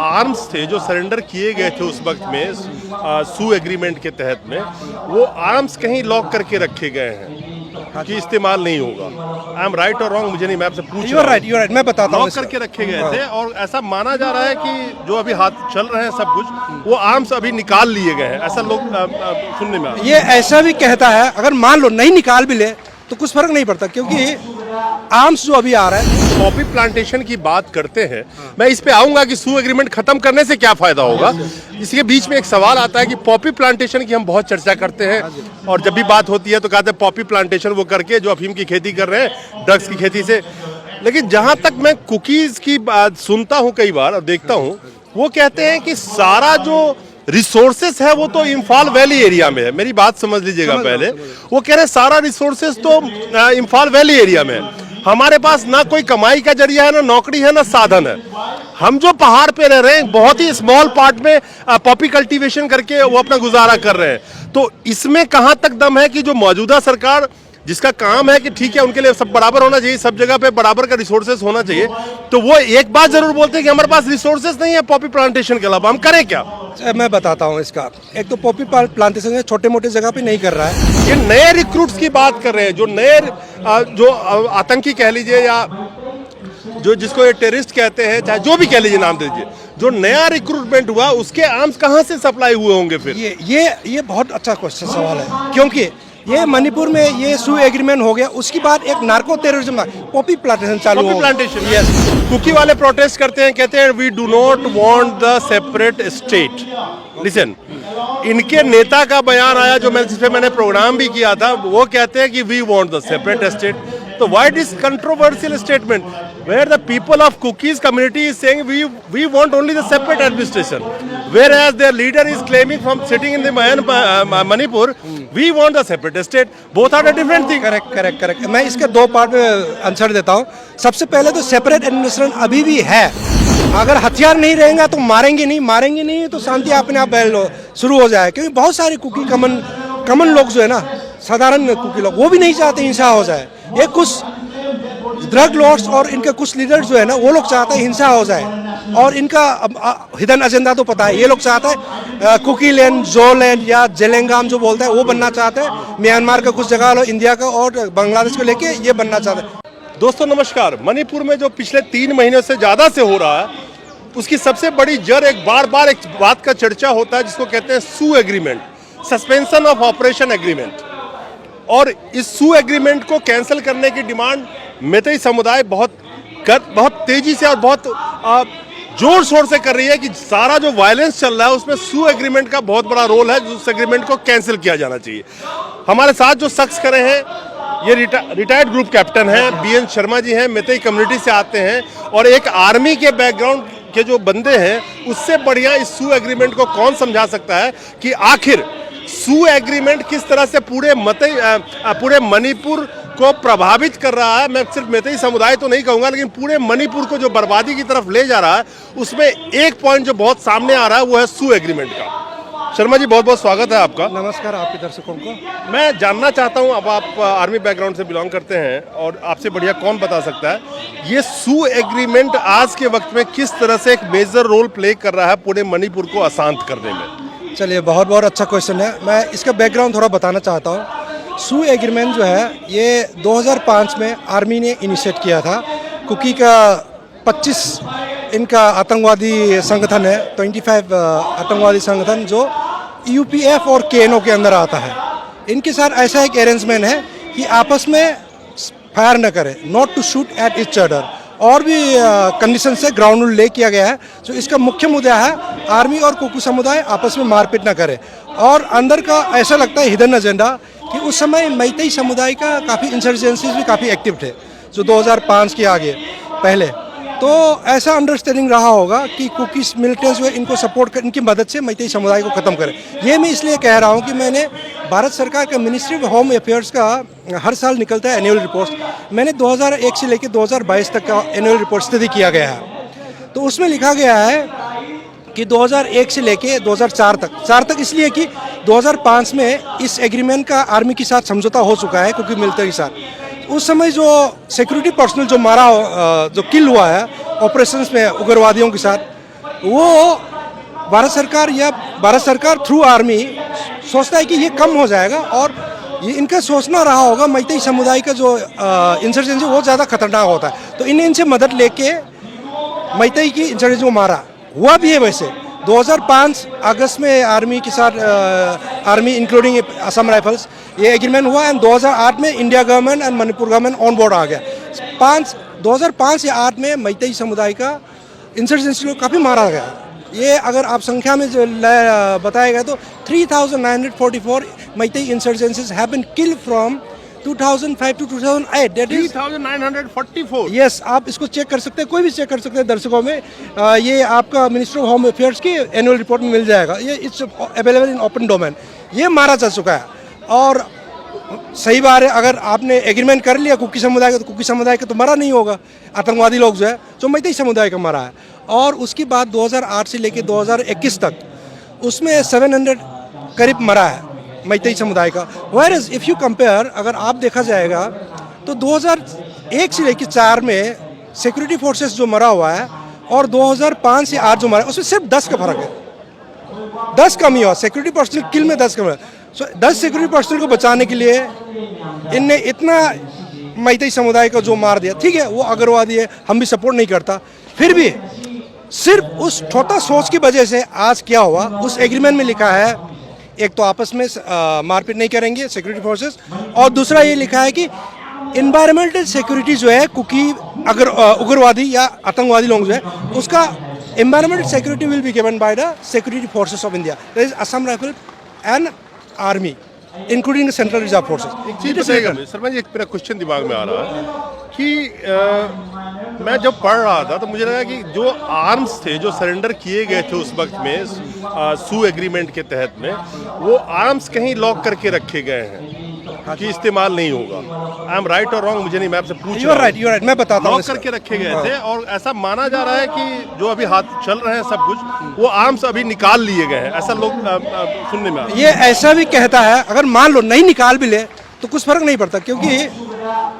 Arms थे जो surrender किए गए थे उस वक्त में सू एग्रीमेंट के तहत में, वो आर्म्स कहीं लॉक करके रखे गए हैं कि इस्तेमाल नहीं होगा। आई एम राइट और रॉन्ग, मुझे नहीं, मैं आपसे पूछ यू आर राइट, मैं बताता हूँ। लॉक करके रखे गए थे और ऐसा माना जा रहा है कि जो अभी हाथ चल रहे हैं सब कुछ, वो आर्म्स अभी निकाल लिए गए हैं, ऐसा लोग सुनने में आ रहा है। ये ऐसा भी कहता है, अगर मान लो नहीं निकाल भी ले तो कुछ फर्क नहीं पड़ता, क्योंकि आर्म्स जो अभी आ रहा है। पॉपी प्लांटेशन की बात करते हैं, मैं इस पे आऊंगा कि सू एग्रीमेंट खत्म करने से क्या फायदा होगा। इसके बीच में एक सवाल आता है कि पॉपी प्लांटेशन की हम बहुत चर्चा करते हैं और जब भी बात होती है तो कहते हैं पॉपी प्लांटेशन वो करके जो अफीम की खेती कर रहे हैं ड्रग्स की खेती से। लेकिन जहां तक मैं कुकीज की बात सुनता हूं कई बार और देखता हूं, वो कहते हैं कि सारा जो रिसोर्सेस है वो तो इम्फाल वैली एरिया में है। मेरी बात समझ लीजिएगा पहले, वो कह रहे हैं सारा रिसोर्सेस तो इम्फाल वैली एरिया में है, हमारे पास ना कोई कमाई का जरिया है, ना नौकरी है, ना साधन है। हम जो पहाड़ पे रह रहे हैं बहुत ही स्मॉल पार्ट में पॉपी कल्टीवेशन करके वो अपना गुजारा कर रहे हैं। तो इसमें कहां तक दम है कि जो मौजूदा सरकार, जिसका काम है कि ठीक है उनके लिए सब बराबर होना चाहिए, सब जगह पे बराबर का रिसोर्सेस होना चाहिए, तो वो एक बात जरूर बोलते हैं कि हमारे पास रिसोर्सेस नहीं है पॉपी प्लांटेशन के अलावा, हम करें क्या? मैं बताता हूँ इसका। एक तो पॉपी प्लांटेशन छोटे मोटे जगह पे नहीं कर रहा है। ये नए रिक्रूट्स की बात कर रहे हैं, जो नए जो आतंकी कह लीजिए या जो जिसको ये टेररिस्ट कहते हैं, चाहे जो भी कह लीजिए नाम दीजिए, जो नया रिक्रूटमेंट हुआ उसके आर्म्स कहां से सप्लाई हुए होंगे फिर? ये बहुत अच्छा क्वेश्चन सवाल है, क्योंकि ये मणिपुर में ये सू एग्रीमेंट हो गया, उसके बाद एक नार्को टेररिज्म पॉपी प्लांटेशन चालू हो। Plantation, yes. कुकी वाले प्रोटेस्ट करते हैं, कहते हैं we do not want the separate state. Listen, इनके नेता का बयान आया जो मैं जिसपे मैंने प्रोग्राम भी किया था, वो कहते हैं कि we want the separate state. तो why this controversial statement where the people of Cookies community is saying we want only the separate administration, whereas their leader is claiming from sitting in the Manipur we want the separate state. Both are the different thing. Correct. मैं इसके दो part में answer देता हूँ। सबसे पहले तो separate administration अभी भी है। अगर हथियार नहीं रहेगा तो मारेंगे नहीं तो शांति अपने आप शुरू हो जाए, क्योंकि बहुत सारे कुकी कमन लोग जो है ना, साधारण कुकी लोग, वो भी नहीं चाहते हिंसा हो जाए। ये कुछ ड्रग लॉर्ड्स और इनके कुछ लीडर्स जो है ना, वो लोग चाहते हैं हिंसा हो जाए, और इनका हिडन एजेंडा तो पता है। ये लोग चाहते हैं कुकी लैंड, जो लैंड या जेलेंगाम जो बोलते हैं वो बनना चाहते हैं। म्यांमार का कुछ जगह लो, इंडिया का और बांग्लादेश को लेके ये बनना चाहते हैं। दोस्तों नमस्कार। मणिपुर में जो पिछले 3 महीनों से ज्यादा से हो रहा है, उसकी सबसे बड़ी जड़ एक बार एक बात का चर्चा होता है जिसको कहते हैं SoO agreement, suspension of operation agreement. और इस सू एग्रीमेंट को कैंसिल करने की डिमांड मैतेई समुदाय बहुत तेजी से और बहुत जोर शोर से कर रही है कि सारा जो वायलेंस चल रहा है उसमें सू एग्रीमेंट का बहुत बड़ा रोल है, उस एग्रीमेंट को कैंसिल किया जाना चाहिए। हमारे साथ जो शख्स खड़े हैं, ये रिटायर्ड ग्रुप कैप्टन हैं, BN शर्मा जी हैं, मैतेई कम्युनिटी से आते हैं, और एक आर्मी के बैकग्राउंड के जो बंदे हैं, उससे बढ़िया इस सू एग्रीमेंट को कौन समझा सकता है कि आखिर सू एग्रीमेंट किस तरह से पूरे मणिपुर को प्रभावित कर रहा है। मैं सिर्फ मैतेई समुदाय तो नहीं कहूंगा, लेकिन पूरे मणिपुर को जो बर्बादी की तरफ ले जा रहा है, उसमें एक पॉइंट जो बहुत सामने आ रहा है वो है सू एग्रीमेंट का। शर्मा जी बहुत बहुत स्वागत है आपका। नमस्कार आपके दर्शकों को। मैं जानना चाहता हूं, अब आप आर्मी बैकग्राउंड से बिलोंग करते हैं और आपसे बढ़िया कौन बता सकता है, ये सू एग्रीमेंट आज के वक्त में किस तरह से एक मेजर रोल प्ले कर रहा है पूरे मणिपुर को अशांत करने में? चलिए, बहुत अच्छा क्वेश्चन है। मैं इसका बैकग्राउंड थोड़ा बताना चाहता हूँ। सू एग्रीमेंट जो है ये 2005 में आर्मी ने इनिशिएट किया था। कुकी का 25 इनका आतंकवादी संगठन है, 25 आतंकवादी संगठन जो UPF और KNO के अंदर आता है। इनके साथ ऐसा एक अरेंजमेंट है कि आपस में फायर न करें, not to shoot at each other, और भी कंडीशन से ग्राउंड रूल ले किया गया है। तो इसका मुख्य मुद्दा है आर्मी और कुकी समुदाय आपस में मारपीट न करे। और अंदर का ऐसा लगता है हिडन एजेंडा कि उस समय मैतेई समुदाय का काफ़ी इंसर्जेंसीज भी काफ़ी एक्टिव थे, जो 2005 के आगे पहले। तो ऐसा अंडरस्टैंडिंग रहा होगा कि कुकीज मिलिटेंट्स जो इनको सपोर्ट कर, इनकी मदद से मैतेई समुदाय को ख़त्म करें। ये मैं इसलिए कह रहा हूँ कि मैंने भारत सरकार का मिनिस्ट्री ऑफ होम अफेयर्स का हर साल निकलता है एनुअल रिपोर्ट। मैंने 2001 से लेकर 2022 तक का एनुअल रिपोर्ट स्टडी किया गया है। तो उसमें लिखा गया है कि 2001 से लेके 2004 तक इसलिए कि 2005 में इस एग्रीमेंट का आर्मी के साथ समझौता हो चुका है कुकी मिलिट्री के साथ। उस समय जो सिक्योरिटी पर्सनल जो किल हुआ है ऑपरेशंस में उग्रवादियों के साथ, वो भारत सरकार थ्रू आर्मी सोचता है कि ये कम हो जाएगा, और ये इनका सोचना रहा होगा मैतेई समुदाय का जो इंसर्जेंसी वो ज़्यादा खतरनाक होता है, तो इनसे मदद लेके मैतेई की इंसर्जेंसी को मारा। हुआ भी है वैसे 2005 अगस्त में आर्मी के साथ, आर्मी इंक्लूडिंग असम राइफल्स, ये एग्रीमेंट हुआ, एंड 2008 में India government and Manipur government on board आ गया। 2005 या 8 में मैतेई समुदाय का इंसर्जेंसी को काफ़ी मारा गया। ये अगर आप संख्या में जो बताया गया तो 3,944 Meitei insurgencies have been killed from 2005 to 2008, that is 3,944। Yes, आप इसको चेक कर सकते हैं, कोई भी चेक कर सकते हैं दर्शकों में। ये आपका मिनिस्टर ऑफ होम अफेयर्स की एनुअल रिपोर्ट में मिल जाएगा, ये it's available in open domain. ये मारा जा चुका है, और सही बात है, अगर आपने एग्रीमेंट कर लिया कुकी समुदाय का, तो कुकी समुदाय का तो मरा नहीं होगा, आतंकवादी लोग जो है जो मैतेई समुदाय का मरा है। और उसके बाद 2008 से लेकर 2021 तक उसमें 700 करीब मरा है मैतेई समुदाय का। Where is if you compare, अगर आप देखा जाएगा तो 2001 से लेकर 4 में सिक्योरिटी फोर्सेस जो मरा हुआ है, और 2005 से 8 जो मरा है, उसमें सिर्फ 10 का फर्क है। 10 कम ही हुआ, सिक्योरिटी पर्सनल किल में 10 कम है। सो 10 सिक्योरिटी पर्सनल को बचाने के लिए इनने इतना मैतेई समुदाय को जो मार दिया। ठीक है, वो अगरवादी है, हम भी सपोर्ट नहीं करता, फिर भी सिर्फ उस छोटा सोच की वजह से आज क्या हुआ, उस एग्रीमेंट में लिखा है एक तो आपस में मारपीट नहीं करेंगे सिक्योरिटी फोर्सेस, और दूसरा ये लिखा है कि इन्वायरमेंटल सिक्योरिटी जो है कुकी अगर उग्रवादी या आतंकवादी लोग जो है उसका environmental security will be given by the security forces of India, that is Assam rifle and army including central reserve forces. चीज बताइएगा शर्मा जी, एक मेरा क्वेश्चन दिमाग में आ रहा है कि मैं जब पढ़ रहा था तो मुझे लगा कि जो आर्म्स थे जो सरेंडर किए गए थे उस वक्त में सू एग्रीमेंट के तहत में, वो आर्म्स कहीं लॉक करके रखे गए हैं कि इस्तेमाल नहीं होगा। आई एम राइट और रॉन्ग, मुझे नहीं, मैं आपसे पूछ रहा हूं। यू आर राइट, मैं बताता हूं। लॉक करके रखे गए थे, और ऐसा माना जा रहा है कि जो अभी हाथ चल रहे हैं सब कुछ, वो आर्म्स अभी निकाल लिए गए हैं, ऐसा लोग सुनने में आ रहा है। ये ऐसा भी कहता है, अगर मान लो नहीं निकाल भी ले तो कुछ फर्क नहीं पड़ता, क्योंकि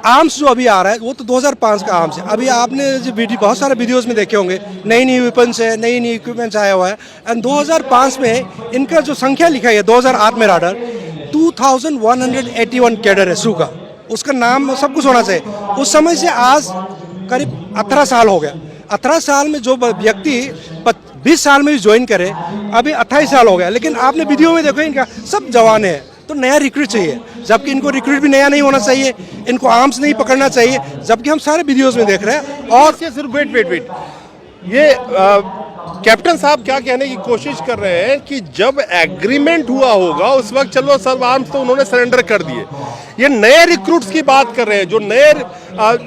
आर्म्स जो अभी आ रहा है वो तो 2005 का आर्म्स है। अभी आपने जो वीडियो, बहुत सारे वीडियोस में देखे होंगे, नई नई वेपन्स है, नई नई इक्विपमेंट्स आया हुआ है, एंड 2005 में इनका जो संख्या लिखा है 2008 में राडर 2181 कैडर है सू का, उसका नाम सब कुछ होना चाहिए। उस समय से आज करीब 18 साल हो गया। 18 साल में जो व्यक्ति 20 साल में भी ज्वाइन करे, अभी 28 साल हो गया, लेकिन आपने वीडियो में देखो इनका सब जवान है, तो नया रिक्रूट चाहिए, जबकि इनको रिक्रूट भी नया नहीं होना चाहिए, इनको आर्म्स नहीं पकड़ना चाहिए, जबकि हम सारे वीडियोस में देख रहे हैं। और सिर्फ वेट, ये कैप्टन साहब क्या कहने की कोशिश कर रहे हैं कि जब एग्रीमेंट हुआ होगा उस वक्त चलो सब आर्म्स तो उन्होंने सरेंडर कर दिए। ये नए रिक्रूट्स की बात कर रहे हैं, जो नए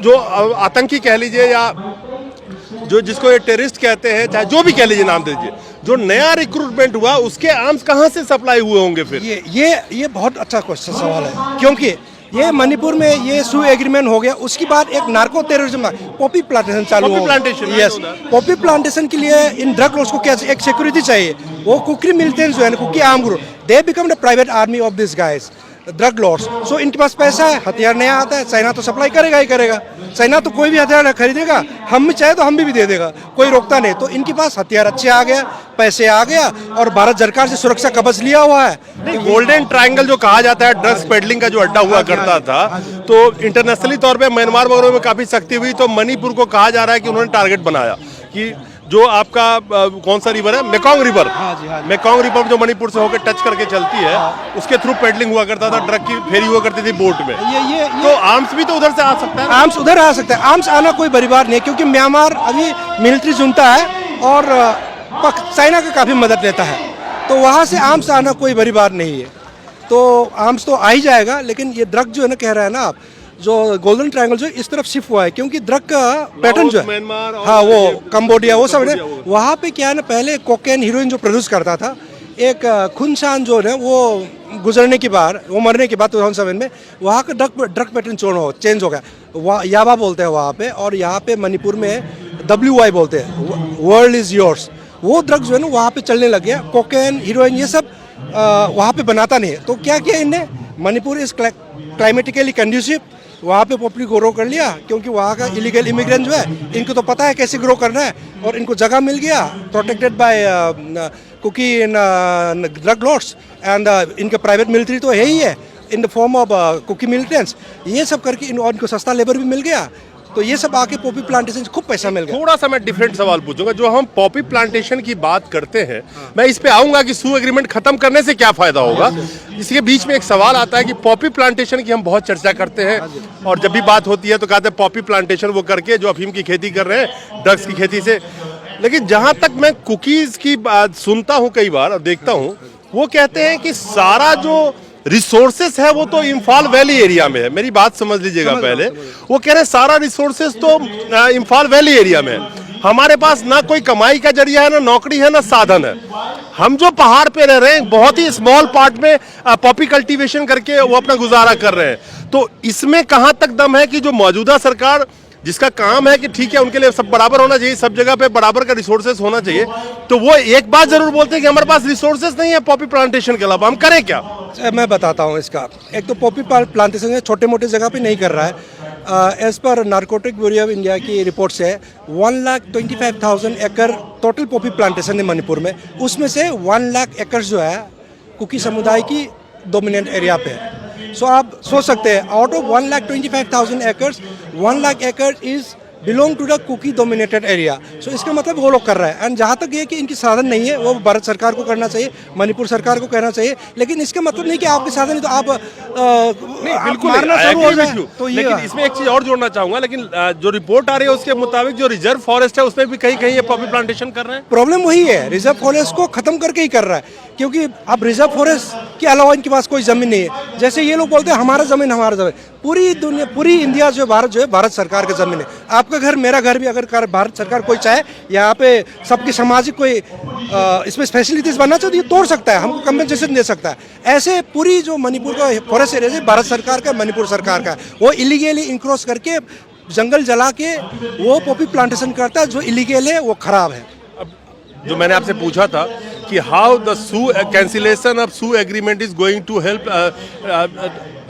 जो आतंकी कह लीजिए या जो जिसको ये टेररिस्ट कहते हैं, चाहे जो भी कह लीजिए नाम दीजिए, जो नया रिक्रूटमेंट हुआ उसके आर्म्स कहाँ से सप्लाई हुए होंगे फिर? ये बहुत अच्छा क्वेश्चन सवाल है, क्योंकि ये मणिपुर में ये सू एग्रीमेंट हो गया, उसके बाद एक नार्को टेररिज्म पॉपी प्लांटेशन चालू हो गया। यस, पॉपी प्लांटेशन के लिए इन ड्रग लॉर्ड्स को क्या एक सिक्योरिटी चाहिए। वो कुकी मिलिटेंट्स जो है, Kuki arm group, they become the private army of this guys drug lords. So इनके पास पैसा है, हथियार नया आता है, चाइना तो सप्लाई करेगा ही करेगा। चाइना तो कोई भी हथियार खरीदेगा, हम भी चाहे तो हम भी दे देगा, कोई रोकता नहीं। तो इनके पास हथियार अच्छे आ गया, पैसे आ गया, और भारत सरकार से सुरक्षा कवच लिया हुआ है। नहीं, गोल्डन ट्रायंगल जो कहा जाता है ड्रग्स पेडलिंग का जो अड्डा हुआ करता था, तो इंटरनेशनली तौर पे म्यांमार वगैरह में काफी सख्ती हुई, तो मणिपुर को कहा जा रहा है कि उन्होंने टारगेट बनाया कि जो आपका कौन सा रिवर है, मेकोंग रिवर, मेकोंग रिवर जो मणिपुर से होकर टच करके चलती है, उसके थ्रू पेडलिंग हुआ करता था, ट्रक की फेरी हुआ करती थी बोट में। तो आर्म्स भी तो उधर से आ सकता है। आर्म्स उधर आ सकता है, आर्म्स आना कोई बड़ी बात नहीं है, क्योंकि म्यांमार अभी मिलिट्री जुनता है और चाइना का काफ़ी मदद लेता है, तो वहाँ से आर्म्स आना कोई बड़ी बात नहीं है। तो आर्म्स तो आ ही जाएगा, लेकिन ये ड्रग जो है ना, कह रहा है ना आप, जो गोल्डन ट्रायंगल जो इस तरफ शिफ्ट हुआ है, क्योंकि ड्रग का पैटर्न जो है, हाँ, वो कंबोडिया वो सब है, वहाँ पे क्या है ना, पहले कोकेन हीरोइन जो प्रोड्यूस करता था, एक खुनशान जो है वो गुजरने के बाद, वो मरने के बाद 2007 में वहाँ का ड्रग पैटर्न चेंज हो गया। याबा बोलते हैं वहाँ पे, और यहाँ पे मणिपुर में WY बोलते हैं, वर्ल्ड इज योर्स। वो ड्रग जो है ना वहाँ पे चलने लग गया, कोकेन हीरोइन ये सब वहाँ पे बनाता नहीं है। तो क्या किया इनने, मणिपुर इज क्लाइमेटिकली कंड्यूसिव, वहाँ पे पॉपी ग्रो कर लिया, क्योंकि वहाँ का इलीगल इमिग्रेंट जो है इनको तो पता है कैसे ग्रो करना है, और इनको जगह मिल गया protected by Kuki in drug lords, and इनका प्राइवेट मिलिट्री तो है ही है in the form of Kuki militants. ये सब करके इनको सस्ता लेबर भी मिल गया, तो ये सब आके पॉपी प्लांटेशन से खूब पैसा मिल गया। थोड़ा सा मैं डिफरेंट सवाल पूछूंगा, जो हम पॉपी प्लांटेशन की बात करते हैं, मैं इस पे आऊंगा कि सू एग्रीमेंट खत्म करने से क्या फायदा होगा। इसके बीच में एक सवाल आता है कि पॉपी प्लांटेशन की हम बहुत चर्चा करते हैं, और जब भी बात होती है तो कहते हैं पॉपी प्लांटेशन वो करके जो अफीम की खेती कर रहे हैं ड्रग्स की खेती से। लेकिन जहां तक मैं कुकीज की बात सुनता हूं कई बार और देखता हूं, वो कहते हैं कि सारा जो रिसोर्सेस है वो तो इम्फाल वैली एरिया में है। मेरी बात समझ लीजिएगा पहले, वो कह रहे हैं सारा रिसोर्सेस तो इम्फाल वैली एरिया में है, हमारे पास ना कोई कमाई का जरिया है, ना नौकरी है, ना साधन है। हम जो पहाड़ पे रह रहे हैं बहुत ही स्मॉल पार्ट में पॉपी कल्टीवेशन करके वो अपना गुजारा कर रहे हैं। तो इसमें कहां तक दम है कि जो मौजूदा सरकार जिसका काम है कि ठीक है उनके लिए सब बराबर होना चाहिए, सब जगह पे बराबर का रिसोर्सेस होना चाहिए, तो वो एक बात जरूर बोलते हैं कि हमारे पास रिसोर्सेस नहीं है पॉपी प्लांटेशन के अलावा, हम करें क्या? मैं बताता हूँ इसका। एक तो पॉपी प्लांटेशन छोटे मोटे जगह पे नहीं कर रहा है। As per narcotic bureau of India की रिपोर्ट से 1,25,000 एकड़ टोटल पॉपी प्लांटेशन है मणिपुर में, उसमें से 1 लाख एकड़ जो है कुकी समुदाय की डोमिनेंट एरिया पे है। सो आप सोच सकते हैं, आउट ऑफ 1,25,000 एकर्स 1 लाख एकड़ is belong to the Kuki dominated area. So इसका मतलब वो लोग कर रहे हैं। एंड जहाँ तक ये कि इनकी साधन नहीं है, वो भारत सरकार को करना चाहिए, मणिपुर सरकार को कहना चाहिए, लेकिन इसका मतलब नहीं कि आपके साधन नहीं तो आप बिल्कुल मारना शुरू हो जाए। तो ये लेकिन इसमें एक चीज और जोड़ना चाहूंगा, लेकिन जो रिपोर्ट आ रही है उसके मुताबिक जो रिजर्व फॉरेस्ट है उसमें भी कहीं कहीं ये पॉपी प्लांटेशन कर रहे हैं। प्रॉब्लम वही है, रिजर्व फॉरेस्ट को खत्म करके ही कर रहा है, क्योंकि अब रिजर्व फॉरेस्ट के अलावा इनके पास कोई जमीन नहीं है। जैसे ये लोग बोलते हैं हमारा जमीन, पूरी दुनिया, पूरी इंडिया जो है भारत सरकार का जमीन है। आपका घर, मेरा घर भी अगर भारत सरकार कोई चाहे यहाँ पे सबकी सामाजिक कोई इसमें फैसिलिटीज बनना चाहिए तो तोड़ सकता है, हमको कंपेंसेशन दे सकता है। ऐसे पूरी जो मणिपुर का फॉरेस्ट एरिया है भारत सरकार का, मणिपुर सरकार का, वो इलीगली इंक्रोच करके जंगल जला के वो पॉपी प्लांटेशन करता है, जो इलीगल है वो खराब है। जो मैंने आपसे पूछा था कि how the SoO cancellation of SoO agreement is going to help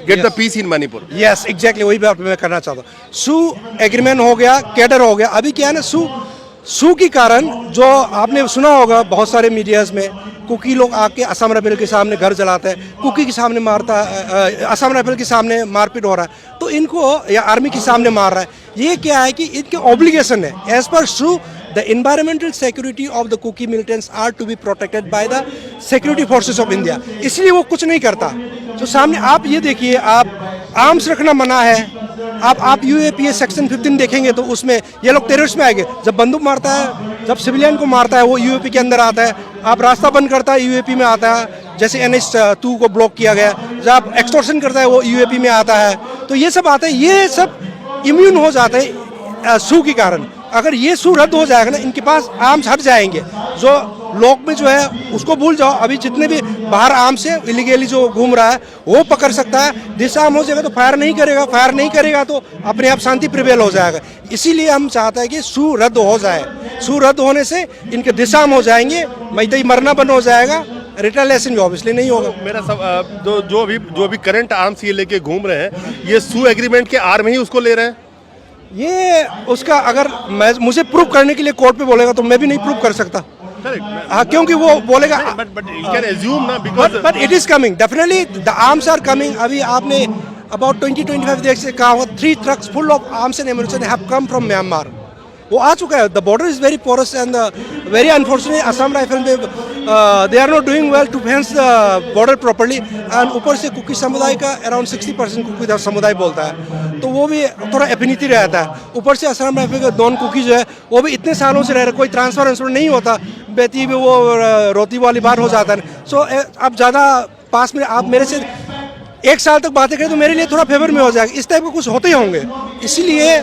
get the peace in Manipur. Yes exactly, वही बात मैं करना चाहता हूँ। सू एग्रीमेंट हो गया, कैडर हो गया, अभी क्या है ना, सू के कारण जो आपने सुना होगा बहुत सारे मीडियाज में, कुकी लोग आके असम राइफल के सामने घर जलाते हैं, कुकी के सामने मारता है, असम राइफल के सामने मारपीट हो रहा है, तो इनको या आर्मी के सामने मार रहा है। ये क्या है कि इनके ऑब्लिगेशन है एज पर सू, the environmental security of the Kuki militants are to be protected by the security forces of India। इसलिए वो कुछ नहीं करता। तो सामने आप ये देखिए, आप आर्म्स रखना मना है, आप UAPA सेक्शन 15 देखेंगे तो उसमें ये लोग टेररिस्ट में आएंगे। जब बंदूक मारता है, जब सिविलियन को मारता है वो UAP के अंदर आता है, आप रास्ता बंद करता है UAP में आता है, जैसे NH2 को ब्लॉक किया गया, जब आप एक्सटॉर्शन करता है वो UAP में आता है। तो ये सब आता है, ये सब इम्यून हो जाते हैं सू के कारण। अगर ये सू रद्द हो जाएगा ना, इनके पास आर्म्स हट जाएंगे, जो लोग में जो है उसको भूल जाओ। अभी जितने भी बाहर आर्म्स है इलीगली जो घूम रहा है वो पकड़ सकता है, डिसआर्म हो जाएगा तो फायर नहीं करेगा तो अपने आप शांति प्रिवेल हो जाएगा। इसीलिए हम चाहते हैं कि सू रद्द हो जाए। सू रद्द होने से इनके डिसआर्म हो जाएंगे, मैतई मरना बंद हो जाएगा, रिटेलिएशन भी ऑब्वियसली नहीं होगा। मेरा सब जो भी करंट आर्म्स ये लेके घूम रहे हैं, ये सू एग्रीमेंट के आर में ही उसको ले रहे हैं। ये उसका अगर मुझे प्रूव करने के लिए कोर्ट पे बोलेगा तो मैं भी नहीं प्रूव कर सकता। हाँ, क्योंकि वो बोलेगा but it is coming, definitely the arms are coming. अभी आपने अबाउट 20-25 डेज से कहा होगा 3 trucks full of arms and ammunition have come from Myanmar. वो आ चुका है। The border is very porous and very unfortunate Assam Rifle में they are not doing well to fence the border properly. And ऊपर से कुकी समुदाय का around 60% cookie समुदाय बोलता है, तो वो भी थोड़ा एफिनिटी रहता है। ऊपर से असम राइफल के दोन कुकी जो है वो भी इतने सालों से रह रहे, कोई ट्रांसफर नहीं होता, बेती भी वो रोती वाली बात हो जाता है। सो अब ज़्यादा पास में आप मेरे से 1 साल तक बातें करें तो मेरे लिए थोड़ा फेवर में हो जाएगा। इस टाइप के कुछ होते ही होंगे, इसीलिए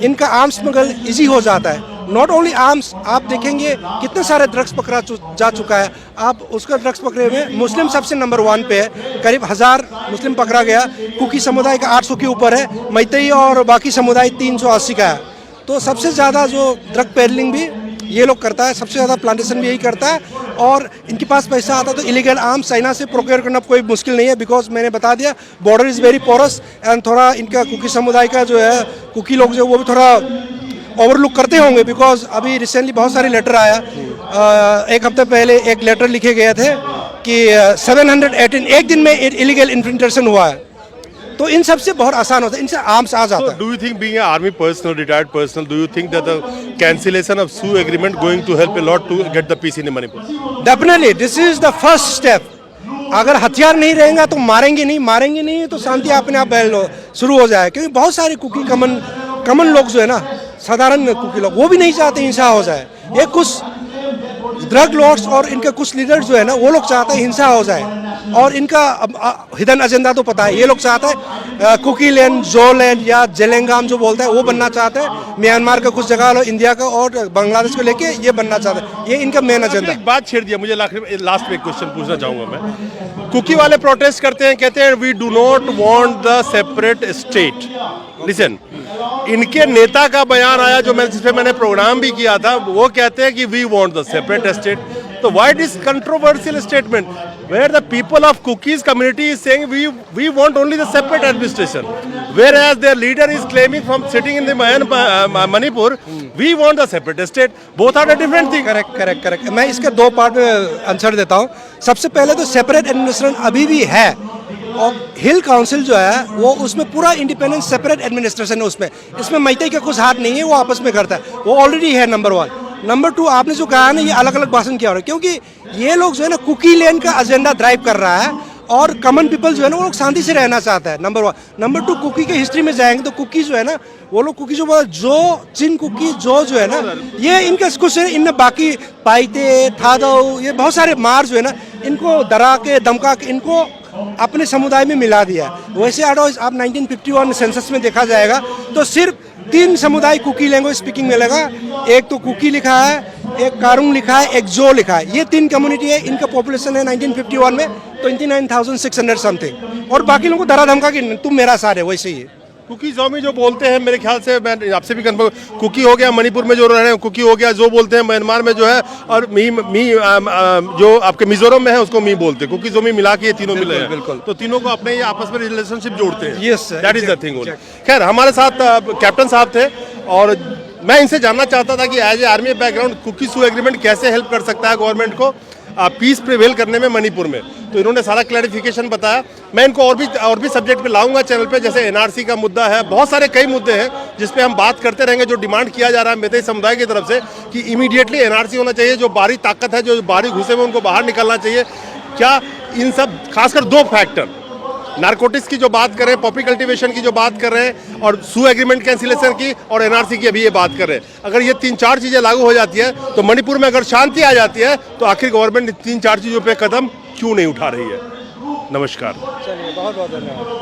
इनका आर्म्स स्मगल इजी हो जाता है। नॉट ओनली आर्म्स, आप देखेंगे कितने सारे ड्रग्स पकड़ा जा चुका है। आप उसका ड्रग्स पकड़े में मुस्लिम सबसे नंबर 1 पे है, करीब 1000 मुस्लिम पकड़ा गया। कुकी समुदाय का 800 के ऊपर है, मैतई और बाकी समुदाय 380 का है। तो सबसे ज़्यादा जो ड्रग पेडलिंग भी ये लोग करता है, सबसे ज़्यादा प्लांटेशन भी यही करता है। और इनके पास पैसा आता है तो इलीगल आर्म्स चाइना से प्रोक्योर करना कोई मुश्किल नहीं है, बिकॉज मैंने बता दिया border is very porous and थोड़ा इनका कुकी समुदाय का जो है, कुकी लोग जो वो भी थोड़ा ओवरलुक करते होंगे, बिकॉज अभी रिसेंटली बहुत सारे लेटर आया। एक हफ्ते पहले एक लेटर लिखे गए थे कि 718 एक दिन में इलीगल इन्फिल्ट्रेशन हुआ है। तो इन सब से बहुत आसान होता है, इनसे आर्म्स आ जाता है। Do you think, being an army personnel, retired personnel, do you think that the cancellation of Sioux agreement going to help a lot to get the peace in Manipur? Definitely this is the first step. अगर हथियार नहीं रहेगा तो मारेंगे नहीं तो शांति अपने आप शुरू हो जाए, क्योंकि बहुत सारे कुकी कमन लोग जो है ना, साधारण कुकी लोग, वो भी नहीं चाहते हिंसा हो जाए। ये कुछ ड्रग लॉर्ड्स और इनके कुछ लीडर्स जो है ना, वो लोग चाहते हैं हिंसा हो जाए, और इनका हिडन एजेंडा तो पता है। ये लोग चाहते हैं कुकी लैंड, जो लैंड या जेलेंगाम जो बोलता है वो बनना चाहते हैं। म्यांमार का कुछ जगह लो, इंडिया का और बांग्लादेश को लेके ये बनना चाहते हैं। ये इनका मेन एजेंडा। एक बात छेड़ दिया, मुझे लास्ट में एक क्वेश्चन पूछना चाहूंगा मैं। कुकी वाले प्रोटेस्ट करते हैं, कहते हैं we do not want the separate state. Listen, इनके नेता का बयान आया जो जिस पे मैंने प्रोग्राम भी किया था, वो कहते हैं कि we want the separate state. तो why this controversial statement where the people of Kukis community is saying we want only the separate administration, whereas their leader is claiming from sitting in the Manipur we want the separate state. Both are the different thing. Correct. मैं इसके दो part में answer देता हूँ। सबसे पहले तो separate administration अभी भी है, और हिल काउंसिल जो है वो उसमें पूरा इंडिपेंडेंट सेपरेट एडमिनिस्ट्रेशन है। इसमें मैतेई का कुछ हाथ नहीं है, वो आपस में करता है, वो ऑलरेडी है। नंबर 1। नंबर 2, आपने जो कहा ना, ये अलग अलग भाषण किया हो रहा है, क्योंकि ये लोग जो है ना कुकी लैंड का एजेंडा ड्राइव कर रहा है, और कॉमन पीपल जो है ना वो लोग शांति से रहना चाहता है। नंबर 1। नंबर 2, कुकी के हिस्ट्री में जाएंगे तो कुकी जो है ना, वो लोग कुकी जो चिन कुकी जो है ना, ये इनका कुछ है, इनने बाकी पाइते थादो, ये बहुत सारे मार जो है ना, इनको डरा के धमका के इनको अपने समुदाय में मिला दिया। वैसे आप 1951 सेंसस में देखा जाएगा तो सिर्फ 3 समुदाय कुकी लैंग्वेज स्पीकिंग मिलेगा। एक तो कुकी लिखा है, एक कारुंग लिखा है, एक जो लिखा है। ये 3 कम्युनिटी है। इनका पॉपुलेशन है 1951 में 29,600 समथिंग, और बाकी लोगों को डरा धमका कि तुम मेरा सार है। वैसे ही कुकी जोमी जो बोलते हैं, मेरे ख्याल से मैं आपसे भी कंफर्म, कुकी हो गया मणिपुर में जो रह रहे हैं, कुकी हो गया जो बोलते हैं म्यांमार में जो है, और मी जो आपके मिजोरम में है उसको मी बोलते हैं। कुकी जोमी मिला के ये तीनों मिले हैं, बिल्कुल। तो तीनों को अपने ये आपस में रिलेशनशिप जोड़ते हैं। Yes, that is the thing. खैर, हमारे साथ कैप्टन साहब थे, और मैं इनसे जानना चाहता था कि as a army background Kuki SoO agreement कैसे हेल्प कर सकता है गवर्नमेंट को पीस प्रिवेल करने में मणिपुर में। तो इन्होंने सारा क्लैरिफिकेशन बताया। मैं इनको और भी सब्जेक्ट पे लाऊंगा चैनल पे, जैसे एनआरसी का मुद्दा है, बहुत सारे कई मुद्दे हैं जिस पे हम बात करते रहेंगे। जो डिमांड किया जा रहा है मैतेई समुदाय की तरफ से कि इमीडिएटली एनआरसी होना चाहिए, जो बाहरी ताकत है, जो बाहरी घुसे हुए उनको बाहर निकलना चाहिए। क्या इन सब खासकर 2 फैक्टर, नारकोटिक्स की जो बात कर रहे हैं, पॉपी कल्टीवेशन की जो बात कर रहे हैं, और सू एग्रीमेंट कैंसिलेशन की, और एनआरसी की अभी ये बात कर रहे हैं, अगर ये 3-4 चीजें लागू हो जाती है तो मणिपुर में अगर शांति आ जाती है, तो आखिर गवर्नमेंट 3-4 चीजों पे कदम क्यों नहीं उठा रही है। नमस्कार। चलिए, बहुत बहुत धन्यवाद।